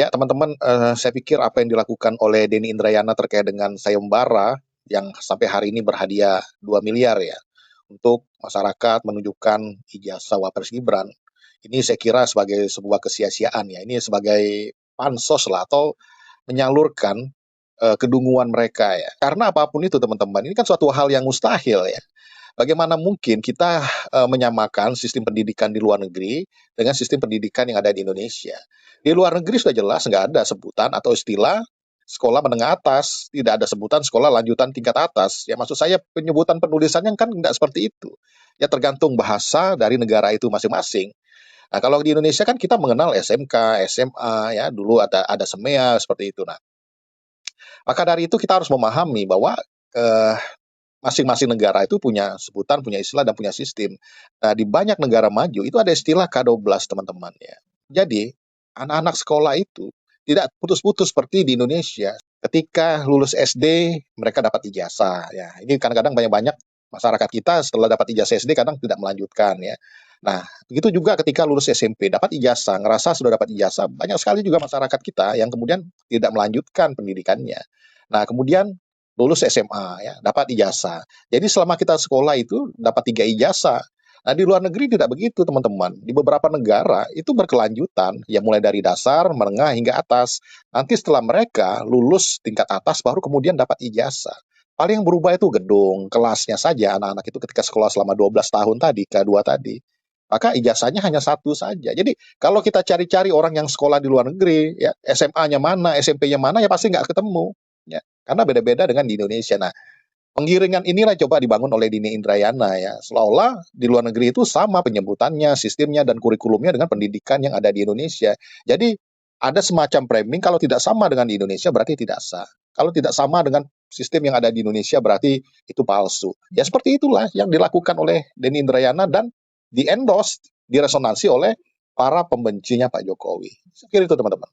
Ya, teman-teman, saya pikir apa yang dilakukan oleh Denny Indrayana terkait dengan sayembara yang sampai hari ini berhadiah 2 miliar ya, untuk masyarakat menunjukkan ijazah Wapres Gibran. Ini saya kira sebagai sebuah kesia-siaan ya, ini sebagai pansos lah atau menyalurkan, kedunguan mereka ya. Karena apapun itu teman-teman, ini kan suatu hal yang mustahil ya. Bagaimana mungkin kita, menyamakan sistem pendidikan di luar negeri dengan sistem pendidikan yang ada di Indonesia. Di luar negeri sudah jelas nggak ada sebutan atau istilah sekolah menengah atas, tidak ada sebutan sekolah lanjutan tingkat atas. Ya maksud saya penyebutan penulisannya kan nggak seperti itu. Ya tergantung bahasa dari negara itu masing-masing. Nah, kalau di Indonesia kan kita mengenal SMK, SMA ya, dulu ada SEMEA seperti itu. Nah, maka dari itu kita harus memahami bahwa, eee masing-masing negara itu punya sebutan, punya istilah, dan punya sistem. Nah, di banyak negara maju itu ada istilah K12 teman-teman ya. Jadi, anak-anak sekolah itu tidak putus-putus seperti di Indonesia. Ketika lulus SD, mereka dapat ijazah ya. Ini kadang-kadang banyak-banyak masyarakat kita setelah dapat ijazah SD kadang tidak melanjutkan ya. Nah, begitu juga ketika lulus SMP, dapat ijazah, ngerasa sudah dapat ijazah, banyak sekali juga masyarakat kita yang kemudian tidak melanjutkan pendidikannya. Nah, kemudian lulus SMA ya, dapat ijazah. Jadi selama kita sekolah itu dapat 3 ijazah. Nah, di luar negeri tidak begitu, teman-teman. Di beberapa negara itu berkelanjutan, ya mulai dari dasar, menengah, hingga atas. Nanti setelah mereka lulus tingkat atas, baru kemudian dapat ijazah. Paling yang berubah itu gedung, kelasnya saja anak-anak itu ketika sekolah selama 12 tahun tadi, K2 tadi. Maka ijazahnya hanya satu saja. Jadi kalau kita cari-cari orang yang sekolah di luar negeri, ya SMA-nya mana, SMP-nya mana, ya pasti nggak ketemu. Ya, karena beda-beda dengan di Indonesia. Nah, penggiringan inilah coba dibangun oleh Dini Indrayana ya, seolah-olah di luar negeri itu sama penyebutannya, sistemnya, dan kurikulumnya dengan pendidikan yang ada di Indonesia. Jadi ada semacam framing kalau tidak sama dengan di Indonesia berarti tidak sah. Kalau tidak sama dengan sistem yang ada di Indonesia berarti itu palsu. Ya seperti itulah yang dilakukan oleh Deni Indrayana dan di-endorse, diresonansi oleh para pembencinya Pak Jokowi. Saya kira itu teman-teman.